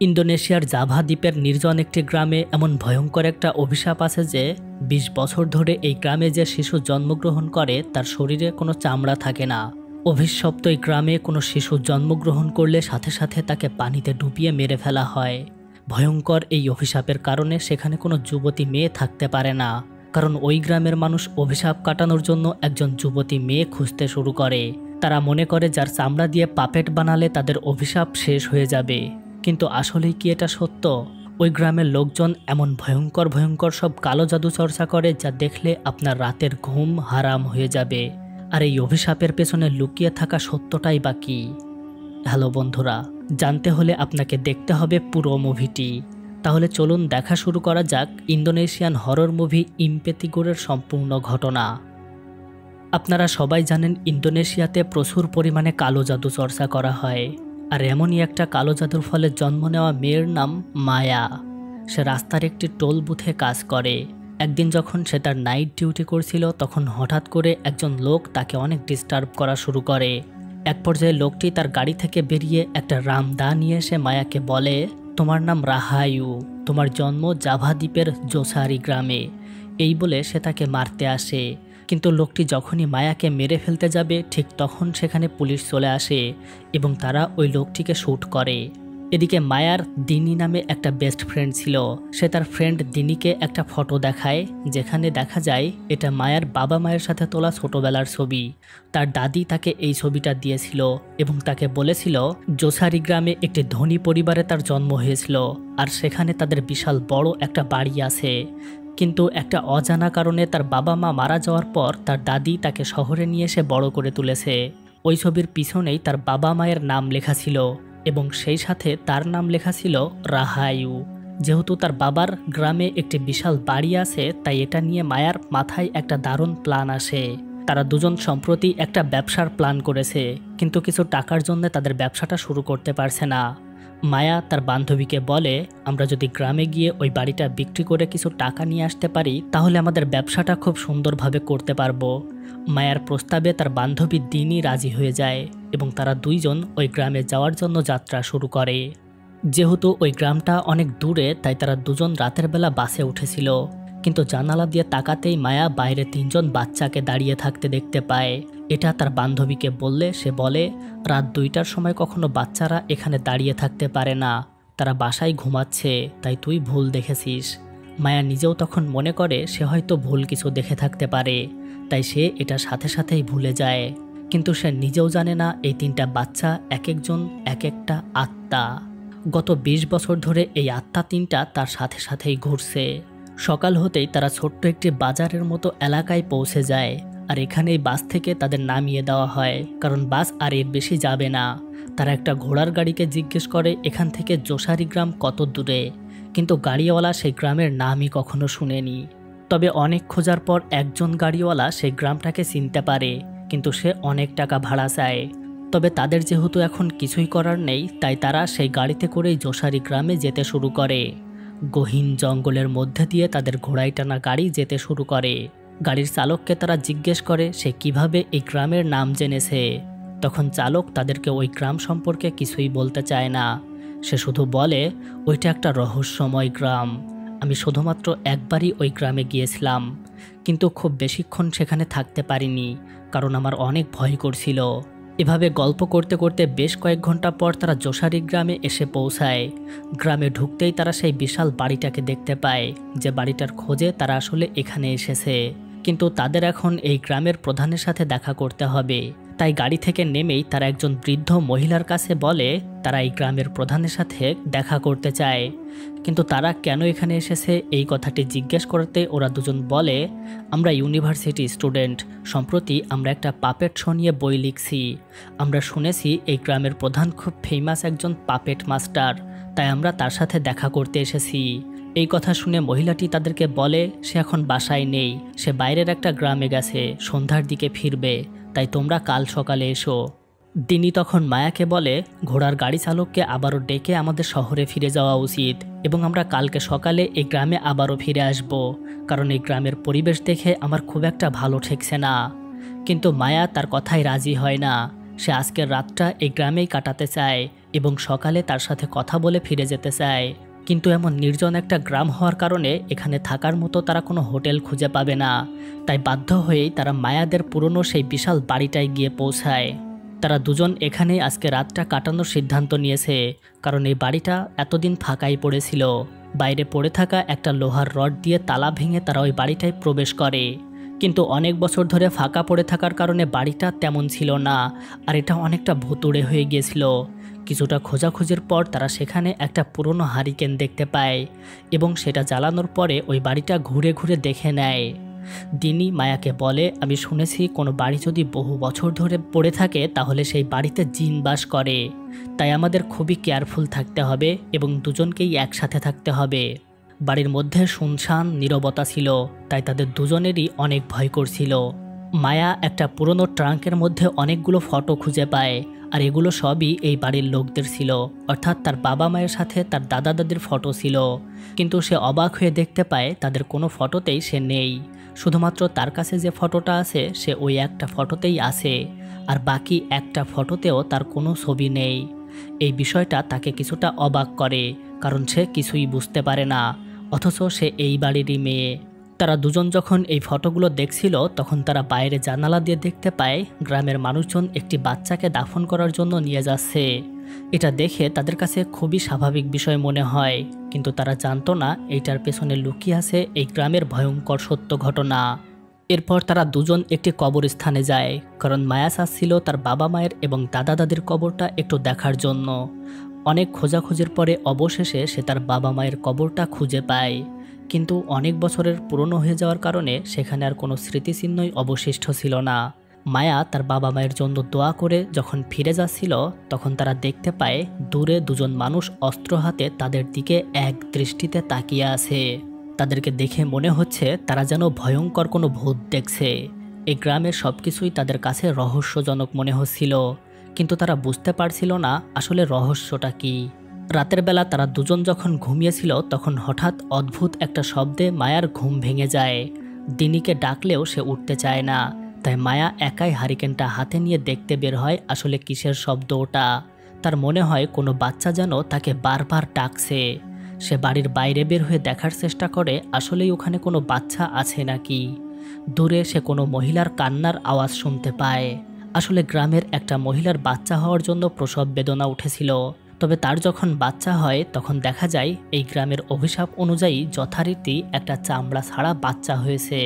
ইন্দোনেশিয়ার জাভা দ্বীপের নির্জন একটি গ্রামে এমন ভয়ঙ্কর একটা অভিশাপ আছে যে ২০ বছর ধরে এই গ্রামে যে শিশু জন্মগ্রহণ করে তার শরীরে কোনো চামড়া থাকে না। অভিশপ্ত এই গ্রামে কোনো শিশু জন্মগ্রহণ করলে সাথে সাথে তাকে পানিতে ডুবিয়ে মেরে ফেলা হয়। ভয়ঙ্কর এই অভিশাপের কারণে সেখানে কোনো যুবতী মেয়ে থাকতে পারে না, কারণ ওই গ্রামের মানুষ অভিশাপ কাটানোর জন্য একজন যুবতী মেয়ে খুঁজতে শুরু করে। তারা মনে করে যার চামড়া দিয়ে পাপেট বানালে তাদের অভিশাপ শেষ হয়ে যাবে। কিন্তু আসলেই কি এটা সত্য? ওই গ্রামের লোকজন এমন ভয়ঙ্কর ভয়ঙ্কর সব কালো জাদু চর্চা করে যা দেখলে আপনার রাতের ঘুম হারাম হয়ে যাবে। আর এই অভিশাপের পেছনে লুকিয়ে থাকা সত্যটাই বা কী? হ্যালো বন্ধুরা, জানতে হলে আপনাকে দেখতে হবে পুরো মুভিটি। তাহলে চলুন দেখা শুরু করা যাক ইন্দোনেশিয়ান হরর মুভি ইমপেতিগুরের সম্পূর্ণ ঘটনা। আপনারা সবাই জানেন ইন্দোনেশিয়াতে প্রচুর পরিমাণে কালো জাদু চর্চা করা হয়। আর এমনই একটা কালো জাদুর ফলে জন্ম নেওয়া মেয়ের নাম মায়া। সে রাস্তার একটি টোল বুথে কাজ করে। একদিন যখন সে তার নাইট ডিউটি করছিল তখন হঠাৎ করে একজন লোক তাকে অনেক ডিস্টার্ব করা শুরু করে। এক পর্যায়ে লোকটি তার গাড়ি থেকে বেরিয়ে একটা রামদা নিয়ে এসে মায়াকে বলে, তোমার নাম রাহায়ু, তোমার জন্ম জাভা দ্বীপের জোসারি গ্রামে। এই বলে সে তাকে মারতে আসে। কিন্তু লোকটি যখনই মায়াকে মেরে ফেলতে যাবে ঠিক তখন সেখানে পুলিশ চলে আসে এবং তারা ওই লোকটিকে শ্যুট করে। এদিকে মায়ার দিনি নামে একটা বেস্ট ফ্রেন্ড ছিল। সে তার ফ্রেন্ড দিনিকে একটা ফটো দেখায় যেখানে দেখা যায় এটা মায়ার বাবা মায়ের সাথে তোলা ছোটবেলার ছবি। তার দাদি তাকে এই ছবিটা দিয়েছিল এবং তাকে বলেছিল জোসারি গ্রামে একটি ধনী পরিবারে তার জন্ম হয়েছিল আর সেখানে তাদের বিশাল বড় একটা বাড়ি আছে। কিন্তু একটা অজানা কারণে তার বাবা মা মারা যাওয়ার পর তার দাদি তাকে শহরে নিয়ে এসে বড় করে তুলেছে। ওই ছবির পিছনেই তার বাবা মায়ের নাম লেখা ছিল এবং সেই সাথে তার নাম লেখা ছিল রাহায়ু। যেহেতু তার বাবার গ্রামে একটি বিশাল বাড়ি আছে তাই এটা নিয়ে মায়ার মাথায় একটা দারুণ প্ল্যান আসে। তারা দুজন সম্প্রতি একটা ব্যবসার প্ল্যান করেছে, কিন্তু কিছু টাকার জন্য তাদের ব্যবসাটা শুরু করতে পারছে না। মায়া তার বান্ধবীকে বলে, আমরা যদি গ্রামে গিয়ে ওই বাড়িটা বিক্রি করে কিছু টাকা নিয়ে আসতে পারি তাহলে আমাদের ব্যবসাটা খুব সুন্দরভাবে করতে পারবো। মায়ার প্রস্তাবে তার বান্ধবী দিনি রাজি হয়ে যায় এবং তারা দুইজন ওই গ্রামে যাওয়ার জন্য যাত্রা শুরু করে। যেহেতু ওই গ্রামটা অনেক দূরে তাই তারা দুজন রাতের বেলা বাসে উঠেছিল, কিন্তু জানালা দিয়ে তাকাতেই মায়া বাইরে ৩ জন বাচ্চাকে দাঁড়িয়ে থাকতে দেখতে পায়। এটা তার বান্ধবীকে বললে সে বলে, রাত ২টার সময় কখনো বাচ্চারা এখানে দাঁড়িয়ে থাকতে পারে না, তারা বাসায় ঘুমাচ্ছে, তাই তুই ভুল দেখেছিস। মায়া নিজেও তখন মনে করে সে হয়তো ভুল কিছু দেখে থাকতে পারে, তাই সে এটা সাথে সাথেই ভুলে যায়। কিন্তু সে নিজেও জানে না এই ৩টা বাচ্চা এক একজন এক একটা আত্মা। গত ২০ বছর ধরে এই আত্মা ৩টা তার সাথে সাথেই ঘুরছে। সকাল হতেই তারা ছোট্ট একটি বাজারের মতো এলাকায় পৌঁছে যায় আর এখানেই বাস থেকে তাদের নামিয়ে দেওয়া হয়, কারণ বাস আর এর বেশি যাবে না। তারা একটা ঘোড়ার গাড়িকে জিজ্ঞেস করে এখান থেকে জোসারি গ্রাম কত দূরে, কিন্তু গাড়িওয়ালা সেই গ্রামের নামই কখনো শুনেনি। তবে অনেক খোঁজার পর একজন গাড়িওয়ালা সেই গ্রামটাকে চিনতে পারে, কিন্তু সে অনেক টাকা ভাড়া চায়। তবে তাদের যেহেতু এখন কিছুই করার নেই তাই তারা সেই গাড়িতে করেই জোসারি গ্রামে যেতে শুরু করে। গহীন জঙ্গলের মধ্যে দিয়ে তাদের ঘোড়ায় টানা গাড়ি যেতে শুরু করে। গাড়ির চালককে তারা জিজ্ঞেস করে সে কিভাবে এই গ্রামের নাম জেনেছে। তখন চালক তাদেরকে ওই গ্রাম সম্পর্কে কিছুই বলতে চায় না। সে শুধু বলে, ওইটা একটা রহস্যময় গ্রাম, আমি শুধুমাত্র একবারই ওই গ্রামে গিয়েছিলাম, কিন্তু খুব বেশিক্ষণ সেখানে থাকতে পারিনি কারণ আমার অনেক ভয় করছিল। এভাবে গল্প করতে করতে বেশ কয়েক ঘন্টা পর তারা জোসারি গ্রামে এসে পৌঁছায়। গ্রামে ঢুকতেই তারা সেই বিশাল বাড়িটাকে দেখতে পায়, যে বাড়িটার খোঁজে তারা আসলে এখানে এসেছে। কিন্তু তাদের এখন এই গ্রামের প্রধানের সাথে দেখা করতে হবে, তাই গাড়ি থেকে নেমেই তারা একজন বৃদ্ধ মহিলার কাছে বলে তারা এই গ্রামের প্রধানের সাথে দেখা করতে চায়। কিন্তু তারা কেন এখানে এসেছে এই কথাটি জিজ্ঞেস করতে ওরা দুজন বলে, আমরা ইউনিভার্সিটি স্টুডেন্ট, সম্প্রতি আমরা একটা পাপেট শো নিয়ে বই লিখছি। আমরা শুনেছি এই গ্রামের প্রধান খুব ফেমাস একজন পাপেট মাস্টার, তাই আমরা তার সাথে দেখা করতে এসেছি। এই কথা শুনে মহিলাটি তাদেরকে বলে সে এখন বাসায় নেই, সে বাইরের একটা গ্রামে গেছে, সন্ধ্যার দিকে ফিরবে, তাই তোমরা কাল সকালে এসো। দিনি তখন মায়াকে বলে ঘোড়ার গাড়ি চালককে আবারও ডেকে আমাদের শহরে ফিরে যাওয়া উচিত এবং আমরা কালকে সকালে এই গ্রামে আবারও ফিরে আসব, কারণ এই গ্রামের পরিবেশ দেখে আমার খুব একটা ভালো ঠেকছে না। কিন্তু মায়া তার কথায় রাজি হয় না। সে আজকের রাতটা এই গ্রামেই কাটাতে চায় এবং সকালে তার সাথে কথা বলে ফিরে যেতে চায়। কিন্তু এমন নির্জন একটা গ্রাম হওয়ার কারণে এখানে থাকার মতো তারা কোনো হোটেল খুঁজে পাবে না। তাই বাধ্য হয়েই তারা মায়াদের পুরনো সেই বিশাল বাড়িটায় গিয়ে পৌঁছায়। তারা দুজন এখানেই আজকে রাতটা কাটানোর সিদ্ধান্ত নিয়েছে, কারণ এই বাড়িটা এতদিন ফাঁকাই পড়েছিল। বাইরে পড়ে থাকা একটা লোহার রড দিয়ে তালা ভেঙে তারা ওই বাড়িটায় প্রবেশ করে। কিন্তু অনেক বছর ধরে ফাঁকা পড়ে থাকার কারণে বাড়িটা তেমন ছিল না, আর এটা অনেকটা ভুতুড়ে হয়ে গিয়েছিল। কিছুটা খোঁজাখুঁজির পর তারা সেখানে একটা পুরনো হারিকেন দেখতে পায় এবং সেটা জ্বালানোর পরে ওই বাড়িটা ঘুরে ঘুরে দেখে নেয়। দিনি মায়াকে বলে, আমি শুনেছি কোনো বাড়ি যদি বহু বছর ধরে পড়ে থাকে তাহলে সেই বাড়িতে জিন বাস করে, তাই আমাদের খুবই কেয়ারফুল থাকতে হবে এবং দুজনকেই একসাথে থাকতে হবে। বাড়ির মধ্যে শুনশান নীরবতা ছিল, তাই তাদের দুজনেরই অনেক ভয় করছিল। মায়া একটা পুরনো ট্রাঙ্কের মধ্যে অনেকগুলো ফটো খুঁজে পায়, আর এগুলো সবই এই বাড়ির লোকদের ছিল, অর্থাৎ তার বাবা মায়ের সাথে তার দাদা দাদির ফটো ছিল। কিন্তু সে অবাক হয়ে দেখতে পায় তাদের কোনো ফটোতেই সে নেই। শুধুমাত্র তার কাছে যে ফটোটা আছে সে ওই একটা ফটোতেই আছে, আর বাকি একটা ফটোতেও তার কোনো ছবি নেই। এই বিষয়টা তাকে কিছুটা অবাক করে, কারণ সে কিছুই বুঝতে পারে না, অথচ সে এই বাড়িরই মেয়ে। তারা দুজন যখন এই ফটোগুলো দেখছিল তখন তারা বাইরে জানালা দিয়ে দেখতে পায় গ্রামের মানুষজন একটি বাচ্চাকে দাফন করার জন্য নিয়ে যাচ্ছে। এটা দেখে তাদের কাছে খুবই স্বাভাবিক বিষয় মনে হয়, কিন্তু তারা জানতো না এইটার পেছনে লুকিয়ে আছে এই গ্রামের ভয়ঙ্কর সত্য ঘটনা। এরপর তারা দুজন একটি কবরস্থানে যায়, কারণ মায়া চাচ্ছিল তার বাবা মায়ের এবং দাদা দাদির কবরটা একটু দেখার জন্য। অনেক খোঁজাখুঁজির পরে অবশেষে সে তার বাবা মায়ের কবরটা খুঁজে পায়, কিন্তু অনেক বছরের পুরনো হয়ে যাওয়ার কারণে সেখানে আর কোনো স্মৃতিচিহ্নই অবশিষ্ট ছিল না। মায়া তার বাবা মায়ের জন্য দোয়া করে যখন ফিরে যাচ্ছিল তখন তারা দেখতে পায় দূরে দুজন মানুষ অস্ত্র হাতে তাদের দিকে এক দৃষ্টিতে তাকিয়ে আছে। তাদেরকে দেখে মনে হচ্ছে তারা যেন ভয়ঙ্কর কোনো ভূত দেখছে। এই গ্রামের সব কিছুই তাদের কাছে রহস্যজনক মনে হচ্ছিল, কিন্তু তারা বুঝতে পারছিল না আসলে রহস্যটা কী। রাতের বেলা তারা দুজন যখন ঘুমিয়েছিল তখন হঠাৎ অদ্ভুত একটা শব্দে মায়ার ঘুম ভেঙে যায়। দিনিকে ডাকলেও সে উঠতে চায় না, তাই মায়া একাই হারিকেনটা হাতে নিয়ে দেখতে বের হয় আসলে কিসের শব্দ ওটা। তার মনে হয় কোনো বাচ্চা যেন তাকে বারবার ডাকছে। সে বাড়ির বাইরে বের হয়ে দেখার চেষ্টা করে আসলেই ওখানে কোনো বাচ্চা আছে নাকি। দূরে সে কোনো মহিলার কান্নার আওয়াজ শুনতে পায়। আসলে গ্রামের একটা মহিলার বাচ্চা হওয়ার জন্য প্রসব বেদনা উঠেছিল, তবে তার যখন বাচ্চা হয় তখন দেখা যায় এই গ্রামের অভিশাপ অনুযায়ী যথারীতি একটা চামড়া ছাড়া বাচ্চা হয়েছে।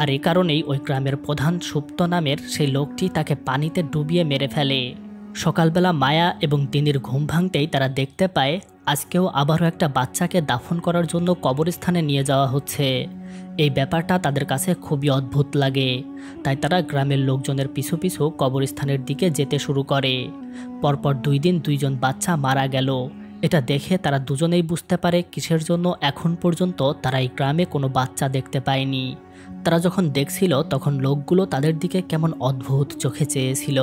আর এই কারণেই ওই গ্রামের প্রধান সুপ্ত নামের সেই লোকটি তাকে পানিতে ডুবিয়ে মেরে ফেলে। সকালবেলা মায়া এবং দিনির ঘুম ভাঙতেই তারা দেখতে পায় আজকেও আবারও একটা বাচ্চাকে দাফন করার জন্য কবরস্থানে নিয়ে যাওয়া হচ্ছে। এই ব্যাপারটা তাদের কাছে খুবই অদ্ভুত লাগে, তাই তারা গ্রামের লোকজনের পিছু পিছু কবরস্থানের দিকে যেতে শুরু করে। পরপর 2 দিন 2জন বাচ্চা মারা গেল। এটা দেখে তারা দুজনেই বুঝতে পারে কিসের জন্য এখন পর্যন্ত তারা এই গ্রামে কোনো বাচ্চা দেখতে পায়নি। তারা যখন দেখছিল তখন লোকগুলো তাদের দিকে কেমন অদ্ভুত চোখে চেয়েছিল,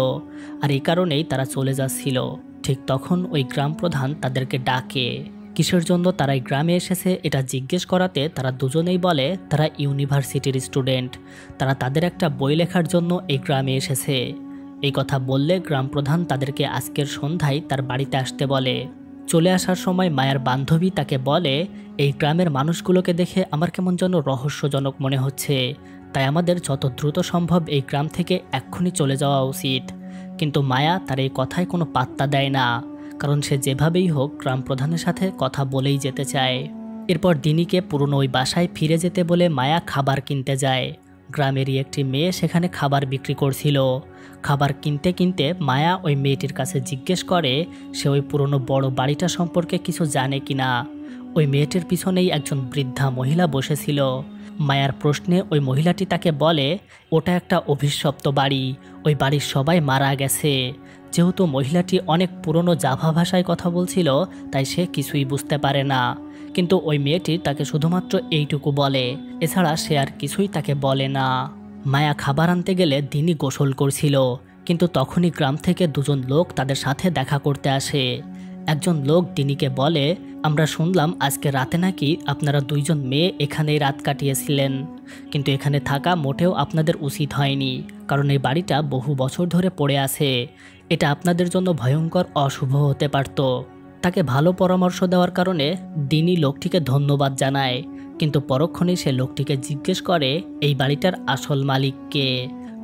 আর এই কারণেই তারা চলে যাচ্ছিল। ঠিক তখন ওই গ্রাম প্রধান তাদেরকে ডাকে। কিসের জন্য তারা এই গ্রামে এসেছে এটা জিজ্ঞেস করাতে তারা দুজনেই বলে তারা ইউনিভার্সিটির স্টুডেন্ট, তারা তাদের একটা বই লেখার জন্য এই গ্রামে এসেছে। এই কথা বললে গ্রাম প্রধান তাদেরকে আজকের সন্ধ্যায় তার বাড়িতে আসতে বলে। চলে আসার সময় মায়ার বান্ধবী তাকে বলে, এই গ্রামের মানুষগুলোকে দেখে আমার কেমন যেন রহস্যজনক মনে হচ্ছে, তাই আমাদের যত দ্রুত সম্ভব এই গ্রাম থেকে এক্ষুনি চলে যাওয়া উচিত। কিন্তু মায়া তার এই কথায় কোনো পাত্তা দেয় না, কারণ সে যেভাবেই হোক গ্রাম প্রধানের সাথে কথা বলেই যেতে চায়। এরপর দিনিকে পুরনো ওই বাসায় ফিরে যেতে বলে মায়া খাবার কিনতে যায়। গ্রামেরই একটি মেয়ে সেখানে খাবার বিক্রি করছিল। খাবার কিনতে কিনতে মায়া ওই মেয়েটির কাছে জিজ্ঞেস করে সে ওই পুরনো বড় বাড়িটা সম্পর্কে কিছু জানে কিনা। ওই মেয়েটির পিছনেই একজন বৃদ্ধা মহিলা বসেছিল। মায়ার প্রশ্নে ওই মহিলাটি তাকে বলে ওটা একটা অভিশপ্ত বাড়ি, ওই বাড়ির সবাই মারা গেছে। যেহেতু মহিলাটি অনেক পুরনো জাভা ভাষায় কথা বলছিল তাই সে কিছুই বুঝতে পারে না, কিন্তু ওই মেয়েটি তাকে শুধুমাত্র এইটুকু বলে, এছাড়া সে আর কিছুই তাকে বলে না। মায়া খাবার আনতে গেলে দিনি গোসল করছিল, কিন্তু তখনই গ্রাম থেকে 2জন লোক তাদের সাথে দেখা করতে আসে। একজন লোক দিনিকে বলে, আমরা শুনলাম আজকে রাতে নাকি আপনারা 2জন মেয়ে এখানেই রাত কাটিয়েছিলেন, কিন্তু এখানে থাকা মোটেও আপনাদের উচিত হয়নি, কারণ এই বাড়িটা বহু বছর ধরে পড়ে আছে। এটা আপনাদের জন্য ভয়ঙ্কর অশুভ হতে পারত। তাকে ভালো পরামর্শ দেওয়ার কারণে দিনই লোকটিকে ধন্যবাদ জানায়, কিন্তু পরক্ষণেই সে লোকটিকে জিজ্ঞেস করে এই বাড়িটার আসল মালিক কে।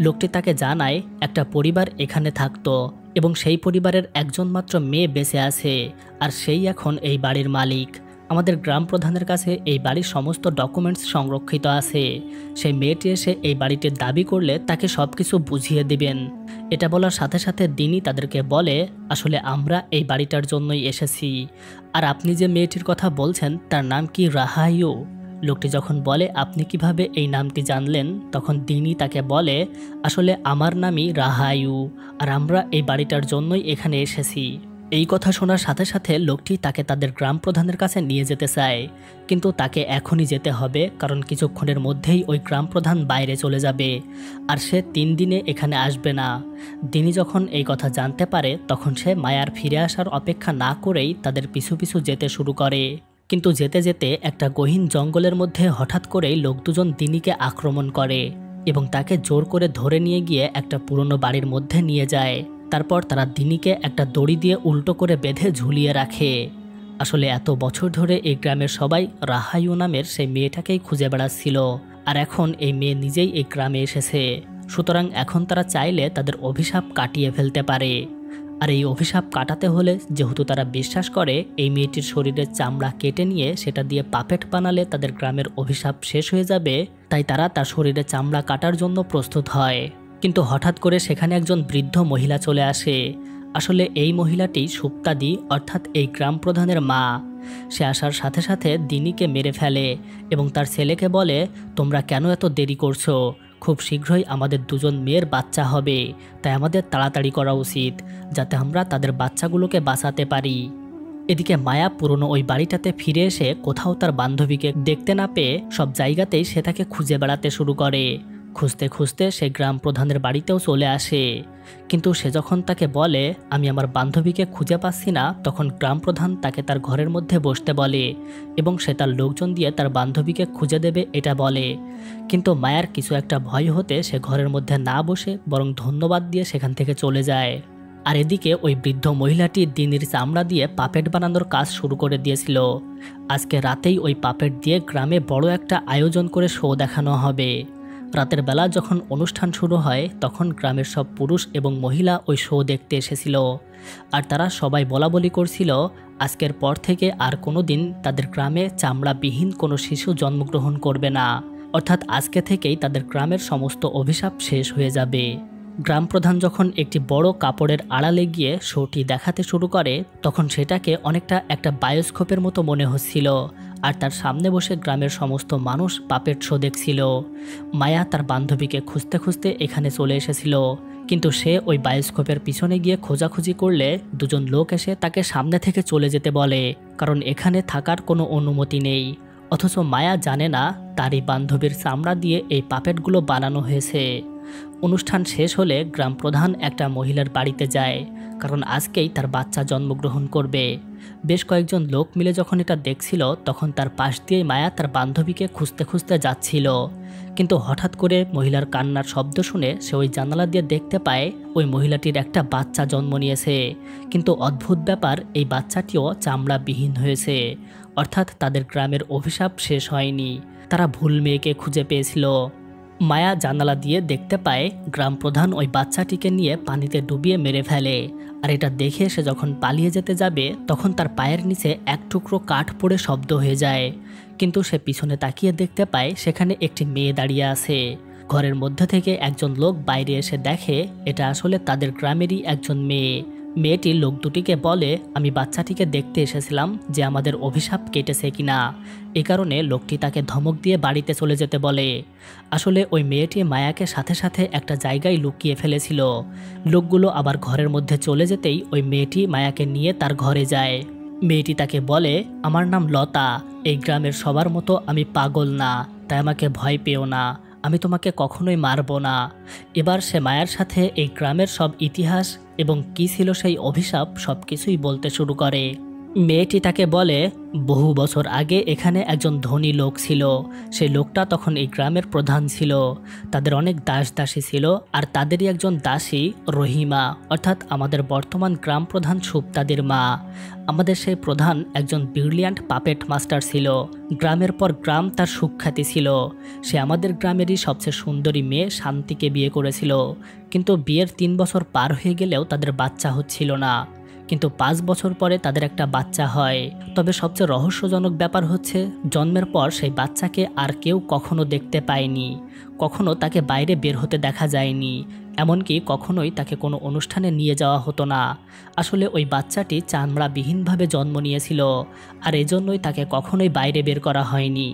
লোকটি তাকে জানায় একটা পরিবার এখানে থাকতো এবং সেই পরিবারের একজন মাত্র মেয়ে বেঁচে আছে, আর সেই এখন এই বাড়ির মালিক। আমাদের গ্রাম প্রধানের কাছে এই বাড়ির সমস্ত ডকুমেন্টস সংরক্ষিত আছে। সেই মেয়েটি এসে এই বাড়িটির দাবি করলে তাকে সব কিছু বুঝিয়ে দিবেন। এটা বলার সাথে সাথে দিনই তাদেরকে বলে আসলে আমরা এই বাড়িটার জন্যই এসেছি, আর আপনি যে মেয়েটির কথা বলছেন তার নাম কি রাহায়ু? লোকটি যখন বলে আপনি কিভাবে এই নামটি জানলেন, তখন দিনই তাকে বলে আসলে আমার নামই রাহায়ু, আর আমরা এই বাড়িটার জন্যই এখানে এসেছি। এই কথা শোনার সাথে সাথে লোকটি তাকে তাদের গ্রাম প্রধানের কাছে নিয়ে যেতে চায়, কিন্তু তাকে এখনই যেতে হবে কারণ কিছুক্ষণের মধ্যেই ওই গ্রাম প্রধান বাইরে চলে যাবে, আর সে 3 দিনে এখানে আসবে না। দিনি যখন এই কথা জানতে পারে তখন সে মায়ার ফিরে আসার অপেক্ষা না করেই তাদের পিছু পিছু যেতে শুরু করে। কিন্তু যেতে যেতে একটা গহীন জঙ্গলের মধ্যে হঠাৎ করেই লোক দুজন দিনিকে আক্রমণ করে এবং তাকে জোর করে ধরে নিয়ে গিয়ে একটা পুরনো বাড়ির মধ্যে নিয়ে যায়। তারপর তারা দিনিকে একটা দড়ি দিয়ে উল্টো করে বেঁধে ঝুলিয়ে রাখে। আসলে এত বছর ধরে এই গ্রামের সবাই রাহায়ু নামের সেই মেয়েটাকেই খুঁজে বেড়াচ্ছিল, আর এখন এই মেয়ে নিজেই এই গ্রামে এসেছে। সুতরাং এখন তারা চাইলে তাদের অভিশাপ কাটিয়ে ফেলতে পারে। আর এই অভিশাপ কাটাতে হলে যেহেতু তারা বিশ্বাস করে এই মেয়েটির শরীরের চামড়া কেটে নিয়ে সেটা দিয়ে পাপেট বানালে তাদের গ্রামের অভিশাপ শেষ হয়ে যাবে, তাই তারা তার শরীরে চামড়া কাটার জন্য প্রস্তুত হয়। কিন্তু হঠাৎ করে সেখানে একজন বৃদ্ধ মহিলা চলে আসে। আসলে এই মহিলাটি সুপ্তাদি অর্থাৎ এই গ্রাম প্রধানের মা। সে আসার সাথে সাথে দিনিকে মেরে ফেলে এবং তার ছেলেকে বলে তোমরা কেন এত দেরি করছো, খুব শীঘ্রই আমাদের 2জন মেয়ের বাচ্চা হবে, তাই আমাদের তাড়াতাড়ি করা উচিত যাতে আমরা তাদের বাচ্চাগুলোকে বাঁচাতে পারি। এদিকে মায়া পুরনো ওই বাড়িটাতে ফিরে এসে কোথাও তার বান্ধবীকে দেখতে না পেয়ে সব জায়গাতেই সে তাকে খুঁজে বেড়াতে শুরু করে। খুঁজতে খুঁজতে সে গ্রাম প্রধানের বাড়িতেও চলে আসে, কিন্তু সে যখন তাকে বলে আমি আমার বান্ধবীকে খুঁজে পাচ্ছি না, তখন গ্রাম প্রধান তাকে তার ঘরের মধ্যে বসতে বলে এবং সে তার লোকজন দিয়ে তার বান্ধবীকে খুঁজে দেবে এটা বলে। কিন্তু মায়ার কিছু একটা ভয় হতে সে ঘরের মধ্যে না বসে বরং ধন্যবাদ দিয়ে সেখান থেকে চলে যায়। আর এদিকে ওই বৃদ্ধ মহিলাটি দিনের চামড়া দিয়ে পাপেট বানানোর কাজ শুরু করে দিয়েছিল। আজকে রাতেই ওই পাপেট দিয়ে গ্রামে বড় একটা আয়োজন করে শো দেখানো হবে। রাতের বেলা যখন অনুষ্ঠান শুরু হয় তখন গ্রামের সব পুরুষ এবং মহিলা ওই শো দেখতে এসেছিল, আর তারা সবাই বলাবলি করছিল আজকের পর থেকে আর কোনো দিন তাদের গ্রামে চামড়াবিহীন কোনো শিশু জন্মগ্রহণ করবে না, অর্থাৎ আজকে থেকেই তাদের গ্রামের সমস্ত অভিশাপ শেষ হয়ে যাবে। গ্রাম প্রধান যখন একটি বড় কাপড়ের আড়ালে গিয়ে শোটি দেখাতে শুরু করে তখন সেটাকে অনেকটা একটা বায়োস্কোপের মতো মনে হচ্ছিল, আর তার সামনে বসে গ্রামের সমস্ত মানুষ পাপেট শো দেখছিল। মায়া তার বান্ধবীকে খুঁজতে খুঁজতে এখানে চলে এসেছিল, কিন্তু সে ওই বায়োস্কোপের পিছনে গিয়ে খোঁজাখুঁজি করলে 2জন লোক এসে তাকে সামনে থেকে চলে যেতে বলে, কারণ এখানে থাকার কোনো অনুমতি নেই। অথচ মায়া জানে না তারই বান্ধবীর চামড়া দিয়ে এই পাপেটগুলো বানানো হয়েছে। অনুষ্ঠান শেষ হলে গ্রাম প্রধান একটা মহিলার বাড়িতে যায়, কারণ আজকেই তার বাচ্চা জন্মগ্রহণ করবে। বেশ কয়েকজন লোক মিলে যখন এটা দেখছিল তখন তার পাশ দিয়ে মায়া তার বান্ধবীকে খুঁজতে খুঁজতে যাচ্ছিল, কিন্তু হঠাৎ করে মহিলার কান্নার শব্দ শুনে সে ওই জানালা দিয়ে দেখতে পায় ওই মহিলাটির একটা বাচ্চা জন্ম নিয়েছে। কিন্তু অদ্ভুত ব্যাপার, এই বাচ্চাটিও চামড়াবিহীন হয়েছে, অর্থাৎ তাদের গ্রামের অভিশাপ শেষ হয়নি, তারা ভুল মেয়েকে খুঁজে পেয়েছিল। মায়া জানালা দিয়ে দেখতে পায় গ্রাম প্রধান ওই বাচ্চাটিকে নিয়ে পানিতে ডুবিয়ে মেরে ফেলে, আর এটা দেখে সে যখন পালিয়ে যেতে যাবে তখন তার পায়ের নিচে এক টুকরো কাঠ পড়ে শব্দ হয়ে যায়। কিন্তু সে পিছনে তাকিয়ে দেখতে পায় সেখানে একটি মেয়ে দাঁড়িয়ে আছে। ঘরের মধ্যে থেকে একজন লোক বাইরে এসে দেখে এটা আসলে তাদের গ্রামেরই একজন মেয়ে। মেয়েটি লোক দুটিকে বলে আমি বাচ্চাটিকে দেখতে এসেছিলাম যে আমাদের অভিশাপ কেটেছে কিনা, এ কারণে লোকটি তাকে ধমক দিয়ে বাড়িতে চলে যেতে বলে। আসলে ওই মেয়েটি মায়াকে সাথে সাথে একটা জায়গায় লুকিয়ে ফেলেছিল। লোকগুলো আবার ঘরের মধ্যে চলে যেতেই ওই মেয়েটি মায়াকে নিয়ে তার ঘরে যায়। মেয়েটি তাকে বলে আমার নাম লতা, এই গ্রামের সবার মতো আমি পাগল না, তাই আমাকে ভয় পেও না, আমি তোমাকে কখনোই মারব না। এবার সে মায়ার সাথে এই গ্রামের সব ইতিহাস এবং কী ছিল সেই অভিশাপ সব কিছুই বলতে শুরু করে। মেয়েটি তাকে বলে, বহু বছর আগে এখানে একজন ধনী লোক ছিল। সেই লোকটা তখন এই গ্রামের প্রধান ছিল। তাদের অনেক দাস দাসী ছিল, আর তাদেরই একজন দাসী রহিমা, অর্থাৎ আমাদের বর্তমান গ্রাম প্রধান সুপ্তাদের মা। আমাদের সেই প্রধান একজন ব্রিলিয়ান্ট পাপেট মাস্টার ছিল। গ্রামের পর গ্রাম তার সুখ্যাতি ছিল। সে আমাদের গ্রামেরই সবচেয়ে সুন্দরী মেয়ে শান্তিকে বিয়ে করেছিল, কিন্তু বিয়ের 3 বছর পার হয়ে গেলেও তাদের বাচ্চা হচ্ছিল না। কিন্তু 5 বছর পরে তাদের একটা বাচ্চা হয়। তবে সবচেয়ে রহস্যজনক ব্যাপার হচ্ছে, জন্মের পর সেই বাচ্চাকে আর কেউ কখনো দেখতে পায়নি। কখনো তাকে বাইরে বের হতে দেখা যায়নি, এমনকি কখনোই তাকে কোনো অনুষ্ঠানে নিয়ে যাওয়া হতো না। আসলে ওই বাচ্চাটি চামড়াবিহীনভাবে জন্ম নিয়েছিল, আর এজন্যই তাকে কখনোই বাইরে বের করা হয়নি।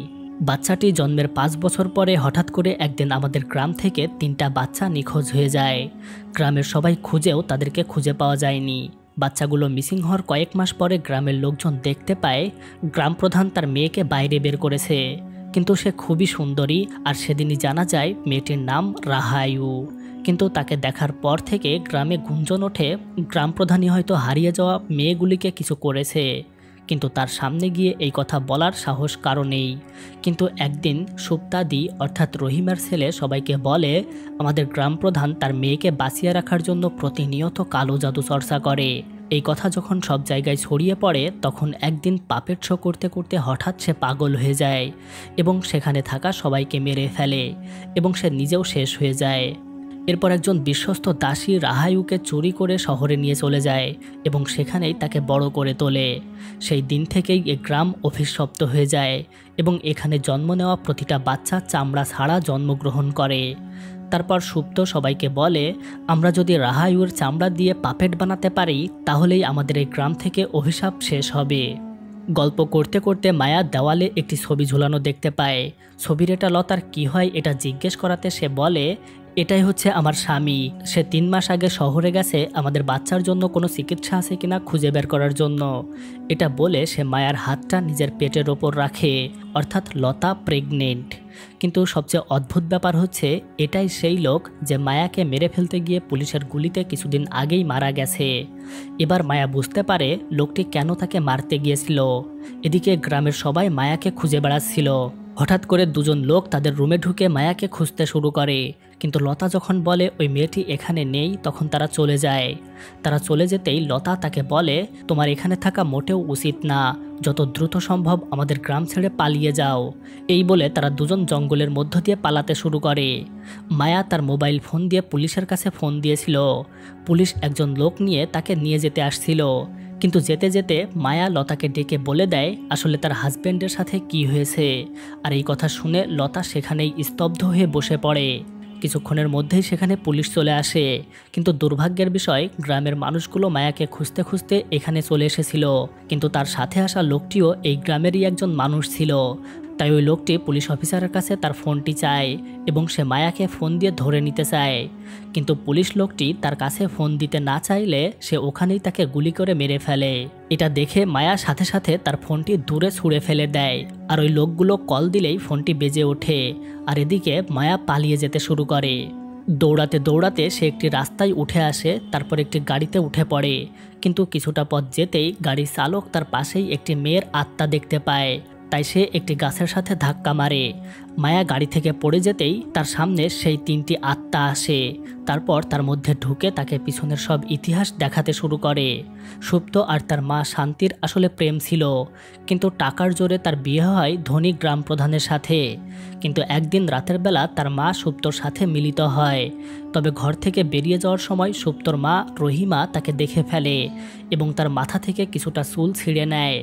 বাচ্চাটি জন্মের 5 বছর পরে হঠাৎ করে একদিন আমাদের গ্রাম থেকে 3টা বাচ্চা নিখোঁজ হয়ে যায়। গ্রামের সবাই খুঁজেও তাদেরকে খুঁজে পাওয়া যায়নি। বাচ্চাগুলো মিসিং হওয়ার কয়েক মাস পরে গ্রামের লোকজন দেখতে পায় গ্রাম প্রধান তার মেয়েকে বাইরে বের করেছে, কিন্তু সে খুবই সুন্দরী, আর সেদিনই জানা যায় মেয়েটির নাম রাহায়ু। কিন্তু তাকে দেখার পর থেকে গ্রামে গুঞ্জন ওঠে গ্রাম প্রধানই হয়তো হারিয়ে যাওয়া মেয়েগুলিকে কিছু করেছে, কিন্তু তার সামনে গিয়ে এই কথা বলার সাহস কারো নেই। কিন্তু একদিন সুপ্তাদি অর্থাৎ রহিমার ছেলে সবাইকে বলে, আমাদের গ্রাম প্রধান তার মেয়েকে বাঁচিয়ে রাখার জন্য প্রতিনিয়ত কালো জাদু চর্চা করে। এই কথা যখন সব জায়গায় ছড়িয়ে পড়ে, তখন একদিন পাপেট শো করতে করতে হঠাৎ সে পাগল হয়ে যায় এবং সেখানে থাকা সবাইকে মেরে ফেলে, এবং সে নিজেও শেষ হয়ে যায়। এরপর একজন বিশ্বস্ত দাসী রাহায়ুকে চুরি করে শহরে নিয়ে চলে যায় এবং সেখানেই তাকে বড় করে তোলে। সেই দিন থেকেই এ গ্রাম অভিশপ্ত হয়ে যায় এবং এখানে জন্ম নেওয়া প্রতিটা বাচ্চা চামড়া ছাড়া জন্মগ্রহণ করে। তারপর সুপ্ত সবাইকে বলে, আমরা যদি রাহায়ুর চামড়া দিয়ে পাপেট বানাতে পারি, তাহলেই আমাদের এই গ্রাম থেকে অভিশাপ শেষ হবে। গল্প করতে করতে মায়া দেওয়ালে একটি ছবি ঝুলানো দেখতে পায়। ছবির এটা লতার কি হয় এটা জিজ্ঞেস করাতে সে বলে, এটাই হচ্ছে আমার স্বামী। সে 3 মাস আগে শহরে গেছে আমাদের বাচ্চার জন্য কোনো চিকিৎসা আছে কিনা খুঁজে বের করার জন্য। এটা বলে সে মায়ার হাতটা নিজের পেটের ওপর রাখে, অর্থাৎ লতা প্রেগনেন্ট। কিন্তু সবচেয়ে অদ্ভুত ব্যাপার হচ্ছে, এটাই সেই লোক যে মায়াকে মেরে ফেলতে গিয়ে পুলিশের গুলিতে কিছুদিন আগেই মারা গেছে। এবার মায়া বুঝতে পারে লোকটি কেন তাকে মারতে গিয়েছিল। এদিকে গ্রামের সবাই মায়াকে খুঁজে বেড়াচ্ছিল। হঠাৎ করে 2জন লোক তাদের রুমে ঢুকে মায়াকে খুঁজতে শুরু করে, কিন্তু লতা যখন বলে ওই মেয়েটি এখানে নেই, তখন তারা চলে যায়। তারা চলে যেতেই লতা তাকে বলে, তোমার এখানে থাকা মোটেও উচিত না, যত দ্রুত সম্ভব আমাদের গ্রাম ছেড়ে পালিয়ে যাও। এই বলে তারা 2জন জঙ্গলের মধ্য দিয়ে পালাতে শুরু করে। মায়া তার মোবাইল ফোন দিয়ে পুলিশের কাছে ফোন দিয়েছিল। পুলিশ একজন লোক নিয়ে তাকে নিয়ে যেতে আসছিল, কিন্তু যেতে যেতে মায়া লতাকে ডেকে বলে দেয় আসলে তার হাজব্যান্ডের সাথে কি হয়েছে। আর এই কথা শুনে লতা সেখানেই স্তব্ধ হয়ে বসে পড়ে। কিছুক্ষণের মধ্যেই সেখানে পুলিশ চলে আসে, কিন্তু দুর্ভাগ্যের বিষয় গ্রামের মানুষগুলো মায়াকে খুঁজতে খুঁজতে এখানে চলে এসেছিল, কিন্তু তার সাথে আসা লোকটিও এই গ্রামেরই একজন মানুষ ছিল। তাই ওই লোকটি পুলিশ অফিসারের কাছে তার ফোনটি চায় এবং সে মায়াকে ফোন দিয়ে ধরে নিতে চায়, কিন্তু পুলিশ লোকটি তার কাছে ফোন দিতে না চাইলে সে ওখানেই তাকে গুলি করে মেরে ফেলে। এটা দেখে মায়া সাথে সাথে তার ফোনটি দূরে ছুঁড়ে ফেলে দেয়, আর ওই লোকগুলো কল দিলেই ফোনটি বেজে ওঠে। আর এদিকে মায়া পালিয়ে যেতে শুরু করে। দৌড়াতে দৌড়াতে সে একটি রাস্তায় উঠে আসে, তারপর একটি গাড়িতে উঠে পড়ে। কিন্তু কিছুটা পথ যেতেই গাড়ির চালক তার পাশেই একটি মেয়ের আত্মা দেখতে পায়, তাই সে একটি গাছের সাথে ধাক্কা মারে। মায়া গাড়ি থেকে পড়ে যেতেই তার সামনে সেই 3টি আত্মা আসে। তারপর তার মধ্যে ঢুকে তাকে পিছনের সব ইতিহাস দেখাতে শুরু করে। সুপ্ত আর তার মা শান্তির আসলে প্রেম ছিল, কিন্তু টাকার জোরে তার বিয়ে হয় ধনী গ্রাম প্রধানের সাথে। কিন্তু একদিন রাতের বেলা তার মা সুপ্তর সাথে মিলিত হয়। তবে ঘর থেকে বেরিয়ে যাওয়ার সময় সুপ্তর মা রহিমা তাকে দেখে ফেলে এবং তার মাথা থেকে কিছুটা চুল ছিঁড়ে নেয়।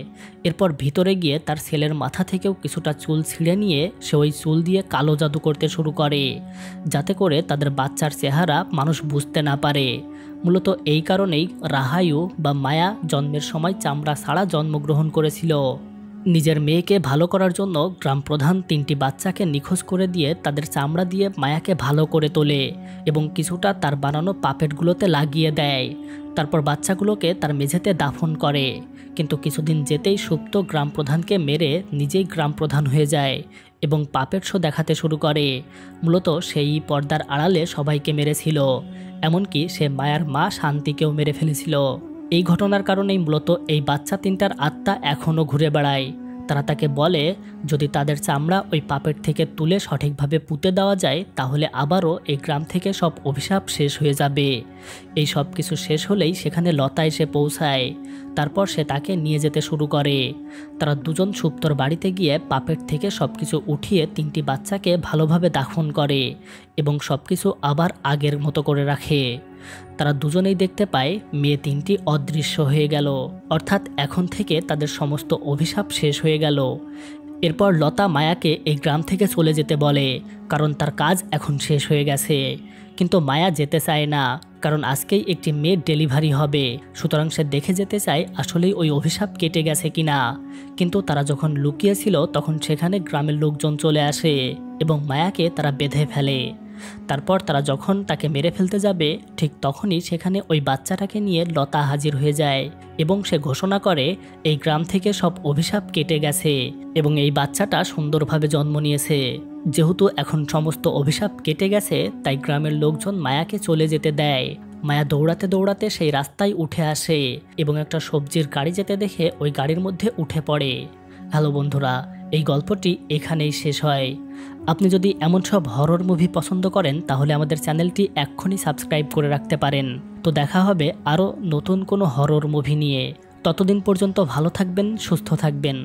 এরপর ভিতরে গিয়ে তার ছেলের মাথা থেকেও কিছুটা চুল ছিঁড়ে নিয়ে সে ওই চুল দিয়ে কালো জাদু করতে শুরু করে, যাতে করে তাদের বাচ্চার চেহারা মানুষ বুঝতে না পারে। মূলত এই কারণেই রাহায়ু বা মায়া জন্মের সময় চামড়া ছাড়া জন্মগ্রহণ করেছিল। নিজের মেয়েকে ভালো করার জন্য গ্রাম প্রধান 3টি বাচ্চাকে নিখোঁজ করে দিয়ে তাদের চামড়া দিয়ে মায়াকে ভালো করে তোলে এবং কিছুটা তার বানানো পাপেটগুলোতে লাগিয়ে দেয়। তারপর বাচ্চাগুলোকে তার মেঝেতে দাফন করে। কিন্তু কিছুদিন যেতেই সুপ্ত গ্রাম প্রধানকে মেরে নিজেই গ্রাম প্রধান হয়ে যায় এবং পাপেট শো দেখাতে শুরু করে। মূলত সেই পর্দার আড়ালে সবাইকে মেরেছিল, এমনকি সে মায়ার মা শান্তিকেও মেরে ফেলেছিল। এই ঘটনার কারণেই মূলত এই বাচ্চা তিনটার আত্মা এখনও ঘুরে বেড়ায়। তারা তাকে বলে যদি তাদের চামড়া ওই পাপের থেকে তুলে সঠিকভাবে পুঁতে দেওয়া যায় তাহলে আবারও এই গ্রাম থেকে সব অভিশাপ শেষ হয়ে যাবে। এই সব কিছু শেষ হলেই সেখানে লতা এসে পৌঁছায়। তারপর সে তাকে নিয়ে যেতে শুরু করে। তারা দুজন সুপ্তর বাড়িতে গিয়ে পাপের থেকে সব কিছু উঠিয়ে তিনটি বাচ্চাকে ভালোভাবে দাফন করে এবং সব কিছু আবার আগের মতো করে রাখে। তারা দুজনেই দেখতে পায় মেয়ে তিনটি অদৃশ্য হয়ে গেল, অর্থাৎ এখন থেকে তাদের সমস্ত অভিশাপ শেষ হয়ে গেল। এরপর লতা মায়াকে এই গ্রাম থেকে চলে যেতে বলে, কারণ তার কাজ এখন শেষ হয়ে গেছে। কিন্তু মায়া যেতে চায় না, কারণ আজকেই একটি মেয়ের ডেলিভারি হবে, সুতরাং সে দেখে যেতে চায় আসলেই ওই অভিশাপ কেটে গেছে কিনা। কিন্তু তারা যখন লুকিয়েছিল তখন সেখানে গ্রামের লোকজন চলে আসে এবং মায়াকে তারা বেঁধে ফেলে। তারপর তারা যখন তাকে মেরে ফেলতে যাবে ঠিক তখনই সেখানে ওই বাচ্চাটাকে নিয়ে লতা হাজির হয়ে যায় এবং সে ঘোষণা করে এই গ্রাম থেকে সব অভিশাপ কেটে গেছে এবং এই বাচ্চাটা সুন্দরভাবে জন্ম নিয়েছে। যেহেতু এখন সমস্ত অভিশাপ কেটে গেছে তাই গ্রামের লোকজন মায়াকে চলে যেতে দেয়। মায়া দৌড়াতে দৌড়াতে সেই রাস্তায় উঠে আসে এবং একটা সবজির গাড়ি যেতে দেখে ওই গাড়ির মধ্যে উঠে পড়ে। হ্যালো বন্ধুরা, এই গল্পটি এখানেই শেষ হয়। আপনি যদি এমন সব হরর মুভি পছন্দ করেন তাহলে আমাদের চ্যানেলটি এক্ষুনি সাবস্ক্রাইব করে রাখতে পারেন। তো দেখা হবে আরও নতুন কোনো হরর মুভি নিয়ে। ততদিন পর্যন্ত ভালো থাকবেন, সুস্থ থাকবেন।